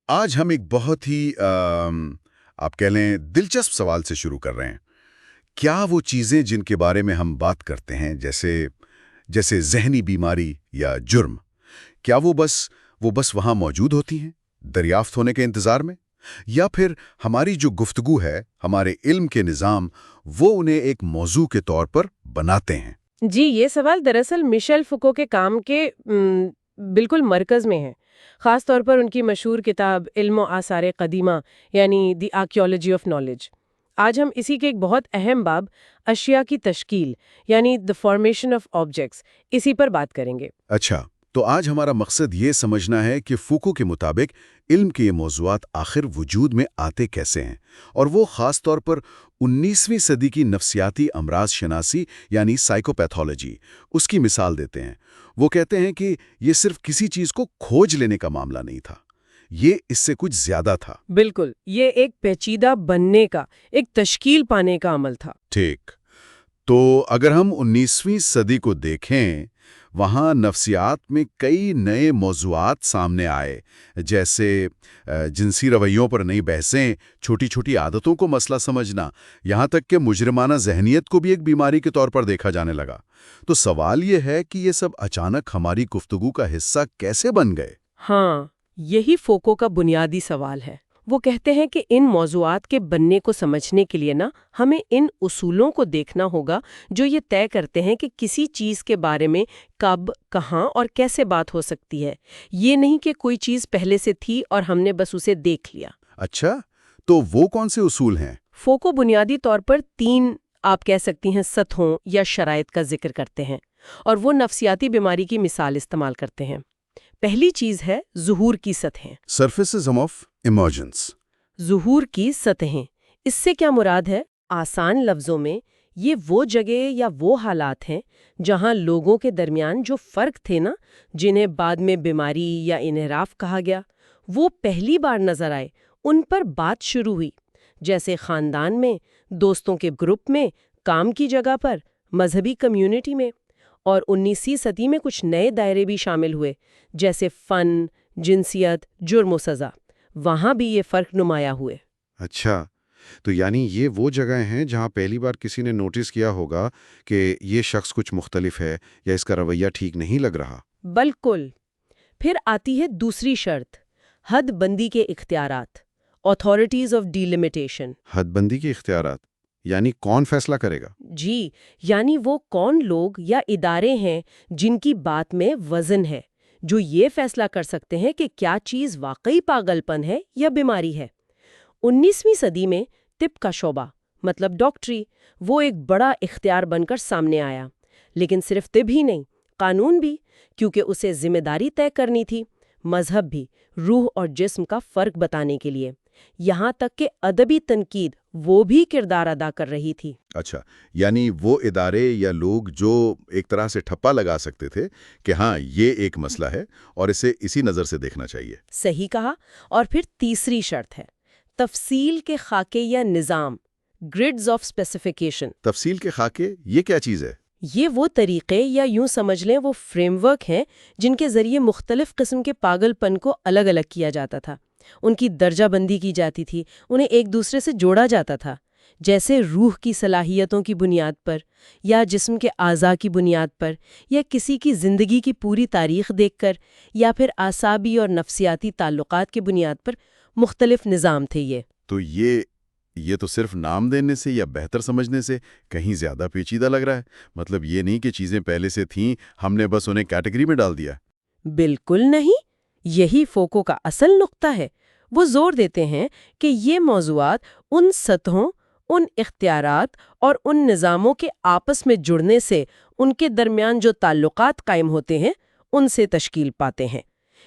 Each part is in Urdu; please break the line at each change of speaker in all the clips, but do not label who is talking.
آج ہم ایک بہت ہی آپ کہہ لیں دلچسپ سوال سے شروع کر رہے ہیں۔ کیا وہ چیزیں جن کے بارے میں ہم بات کرتے ہیں جیسے ذہنی بیماری یا جرم، کیا وہ بس وہاں موجود ہوتی ہیں، دریافت ہونے کے انتظار میں؟ یا پھر ہماری جو گفتگو ہے، ہمارے علم کے نظام، وہ انہیں ایک موضوع کے طور پر بناتے ہیں؟
جی، یہ سوال دراصل مشیل فوکو کے کام کے بالکل مرکز میں ہے، خاص طور پر ان کی مشہور کتاب علم و آثار قدیمہ یعنی دی آرکیالوجی آف نالج۔ آج ہم اسی کے ایک بہت اہم باب اشیاء کی تشکیل یعنی دی فارمیشن آف آبجیکٹس اسی پر بات کریں گے۔
اچھا، تو آج ہمارا مقصد یہ سمجھنا ہے کہ فوکو کے مطابق علم کے یہ موضوعات آخر وجود میں آتے کیسے ہیں، اور وہ خاص طور پر 19ویں صدی کی نفسیاتی امراض شناسی یعنی سائیکوپیتھولوجی اس کی مثال دیتے ہیں۔ وہ کہتے ہیں کہ یہ صرف کسی چیز کو کھوج لینے کا معاملہ نہیں تھا، یہ اس سے کچھ زیادہ تھا۔
بالکل، یہ ایک پیچیدہ بننے کا، ایک تشکیل پانے کا عمل تھا۔
ٹھیک، تو اگر ہم 19ویں صدی کو دیکھیں، وہاں نفسیات میں کئی نئے موضوعات سامنے آئے، جیسے جنسی رویوں پر نئی بحثیں، چھوٹی چھوٹی عادتوں کو مسئلہ سمجھنا، یہاں تک کہ مجرمانہ ذہنیت کو بھی ایک بیماری کے طور پر دیکھا جانے لگا۔ تو سوال یہ ہے کہ یہ سب اچانک ہماری گفتگو کا حصہ کیسے بن گئے؟
ہاں، یہی فوکو کا بنیادی سوال ہے۔ وہ کہتے ہیں کہ ان موضوعات کے بننے کو سمجھنے کے لیے ہمیں ان اصولوں کو دیکھنا ہوگا جو یہ طے کرتے ہیں کہ کسی چیز کے بارے میں کب، کہاں اور کیسے بات ہو سکتی ہے۔ یہ نہیں کہ کوئی چیز پہلے سے تھی اور ہم نے بس اسے دیکھ لیا۔
اچھا، تو وہ کون سے اصول ہیں؟
فوکو بنیادی طور پر 3 آپ کہہ سکتی ہیں سطحوں یا شرائط کا ذکر کرتے ہیں، اور وہ نفسیاتی بیماری کی مثال استعمال کرتے ہیں۔ پہلی چیز ہے ظہور کی سطحیں۔
سرفیسزم آف ایمرجنس۔
ظہور کی سطحیں، اس سے کیا مراد ہے؟ آسان لفظوں میں یہ وہ جگہ یا وہ حالات ہیں جہاں لوگوں کے درمیان جو فرق تھے جنہیں بعد میں بیماری یا انحراف کہا گیا، وہ پہلی بار نظر آئے، ان پر بات شروع ہوئی، جیسے خاندان میں، دوستوں کے گروپ میں، کام کی جگہ پر، مذہبی کمیونٹی میں۔ اور 19ویں صدی میں کچھ نئے دائرے بھی شامل ہوئے، جیسے فن، جنسیت، جرم و سزا۔ وہاں بھی یہ فرق نمایاں ہوئے۔
اچھا، تو یعنی یہ وہ جگہیں ہیں جہاں پہلی بار کسی نے نوٹس کیا ہوگا کہ یہ شخص کچھ مختلف ہے یا اس کا رویہ ٹھیک نہیں لگ رہا۔
بالکل۔ پھر آتی ہے دوسری شرط، حد بندی کے اختیارات، اتھارٹیز آف ڈیلیمیٹیشن۔
حد بندی کے اختیارات یعنی کون فیصلہ کرے گا؟
جی، یعنی وہ کون لوگ یا ادارے ہیں جن کی بات میں وزن ہے، جو یہ فیصلہ کر سکتے ہیں کہ کیا چیز واقعی پاگل پن ہے یا بیماری ہے۔ 19ویں صدی میں طب کا شعبہ مطلب ڈاکٹری وہ ایک بڑا اختیار بن کر سامنے آیا، لیکن صرف طب ہی نہیں، قانون بھی، کیونکہ اسے ذمہ داری طے کرنی تھی، مذہب بھی، روح اور جسم کا فرق بتانے کے لیے، یہاں تک کہ ادبی تنقید وہ بھی کردار ادا کر رہی تھی۔
اچھا، یعنی وہ ادارے یا لوگ جو ایک طرح سے ٹھپا لگا سکتے تھے کہ ہاں یہ ایک مسئلہ ہے اور اسے اسی نظر سے دیکھنا چاہیے۔
صحیح کہا۔ اور پھر تیسری شرط ہے تفصیل کے خاکے یا نظام، گریڈز آف اسپیسیفیکیشن۔
تفصیل کے خاکے، یہ کیا چیز ہے؟
یہ وہ طریقے یا یوں سمجھ لیں وہ فریم ورک ہیں جن کے ذریعے مختلف قسم کے پاگل پن کو الگ الگ کیا جاتا تھا، ان کی درجہ بندی کی جاتی تھی، انہیں ایک دوسرے سے جوڑا جاتا تھا، جیسے روح کی صلاحیتوں کی بنیاد پر، یا جسم کے اعضاء کی بنیاد پر، یا کسی کی زندگی کی پوری تاریخ دیکھ کر، یا پھر اعصابی اور نفسیاتی تعلقات کی بنیاد پر مختلف نظام تھے یہ۔
تو یہ تو صرف نام دینے سے یا بہتر سمجھنے سے کہیں زیادہ پیچیدہ لگ رہا ہے۔ مطلب یہ نہیں کہ چیزیں پہلے سے تھیں، ہم نے بس انہیں کیٹیگری میں ڈال دیا۔
بالکل نہیں، یہی فوکو کا اصل نقطہ ہے۔ وہ زور دیتے ہیں کہ یہ موضوعات ان سطحوں، ان اختیارات اور ان نظاموں کے آپس میں جڑنے سے ان کے درمیان جو تعلقات قائم ہوتے ہیں ان سے تشکیل پاتے ہیں۔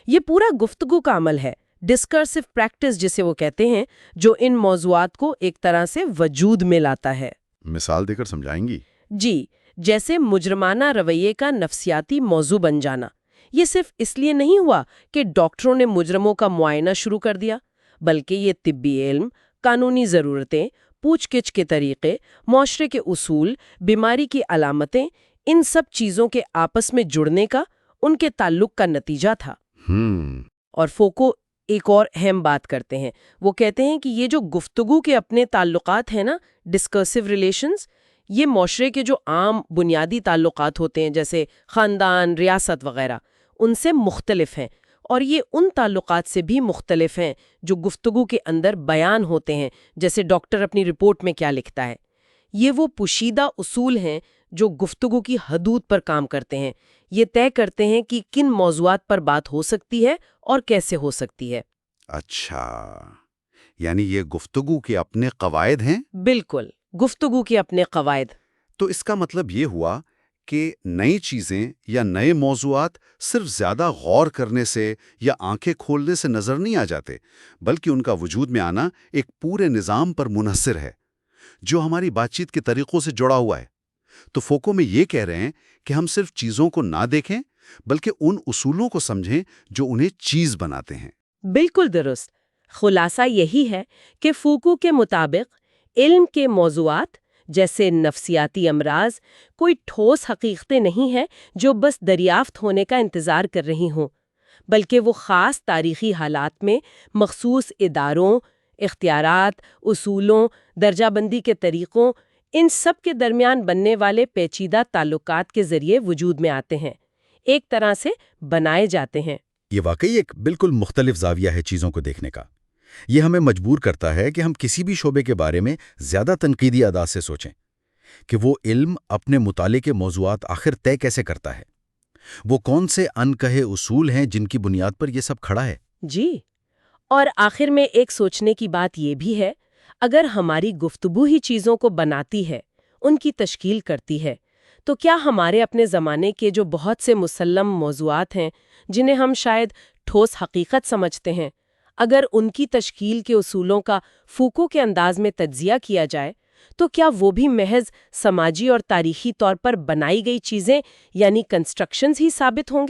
یہ پورا گفتگو کا عمل ہے، ڈسکرسو پریکٹس جسے وہ کہتے ہیں، جو ان موضوعات کو ایک طرح سے وجود میں لاتا ہے۔
مثال دے کر سمجھائیں گی؟
جی، جیسے مجرمانہ رویے کا نفسیاتی موضوع بن جانا۔ یہ صرف اس لیے نہیں ہوا کہ ڈاکٹروں نے مجرموں کا معائنہ شروع کر دیا، بلکہ یہ طبی علم، قانونی ضرورتیں، پوچھ گچھ کے طریقے، معاشرے کے اصول، بیماری کی علامتیں، ان سب چیزوں کے آپس میں جڑنے کا، ان کے تعلق کا نتیجہ تھا۔ اور فوکو ایک اور اہم بات کرتے ہیں، وہ کہتے ہیں کہ یہ جو گفتگو کے اپنے تعلقات ہیں نا، ڈسکرسیو ریلیشنز، یہ معاشرے کے جو عام بنیادی تعلقات ہوتے ہیں جیسے خاندان، ریاست وغیرہ، ان سے مختلف ہیں، اور یہ ان تعلقات سے بھی مختلف ہیں جو گفتگو کے اندر بیان ہوتے ہیں، جیسے ڈاکٹر اپنی رپورٹ میں کیا لکھتا ہے۔ یہ وہ پوشیدہ اصول ہیں جو گفتگو کی حدود پر کام کرتے ہیں، یہ طے کرتے ہیں کہ کن موضوعات پر بات ہو سکتی ہے اور کیسے ہو سکتی ہے۔
اچھا، یعنی یہ گفتگو کے اپنے قواعد ہیں؟
بالکل، گفتگو کے اپنے قواعد۔
تو اس کا مطلب یہ ہوا کہ نئی چیزیں یا نئے موضوعات صرف زیادہ غور کرنے سے یا آنکھیں کھولنے سے نظر نہیں آ جاتے، بلکہ ان کا وجود میں آنا ایک پورے نظام پر منحصر ہے جو ہماری بات چیت کے طریقوں سے جڑا ہوا ہے۔ تو فوکو میں یہ کہہ رہے ہیں کہ ہم صرف چیزوں کو نہ دیکھیں بلکہ ان اصولوں کو سمجھیں جو انہیں چیز بناتے ہیں۔
بالکل درست۔ خلاصہ یہی ہے کہ فوکو کے مطابق علم کے موضوعات جیسے نفسیاتی امراض کوئی ٹھوس حقیقتیں نہیں ہیں جو بس دریافت ہونے کا انتظار کر رہی ہوں، بلکہ وہ خاص تاریخی حالات میں مخصوص اداروں، اختیارات، اصولوں، درجہ بندی کے طریقوں، ان سب کے درمیان بننے والے پیچیدہ تعلقات کے ذریعے وجود میں آتے ہیں، ایک طرح سے بنائے جاتے ہیں۔
یہ واقعی ایک بالکل مختلف زاویہ ہے چیزوں کو دیکھنے کا۔ یہ ہمیں مجبور کرتا ہے کہ ہم کسی بھی شعبے کے بارے میں زیادہ تنقیدی انداز سے سوچیں کہ وہ علم اپنے مطالعے کے موضوعات آخر طے کیسے کرتا ہے، وہ کون سے انکہے اصول ہیں جن کی بنیاد پر یہ سب کھڑا ہے۔
جی، اور آخر میں ایک سوچنے کی بات یہ بھی ہے، اگر ہماری گفتگو ہی چیزوں کو بناتی ہے، ان کی تشکیل کرتی ہے، تو کیا ہمارے اپنے زمانے کے جو بہت سے مسلم موضوعات ہیں جنہیں ہم شاید ٹھوس حقیقت سمجھتے ہیں، اگر ان کی تشکیل کے اصولوں کا فوکو کے انداز میں تجزیہ کیا جائے تو کیا وہ بھی محض سماجی اور تاریخی طور پر بنائی گئی چیزیں یعنی کنسٹرکشنز ہی ثابت ہوں گے؟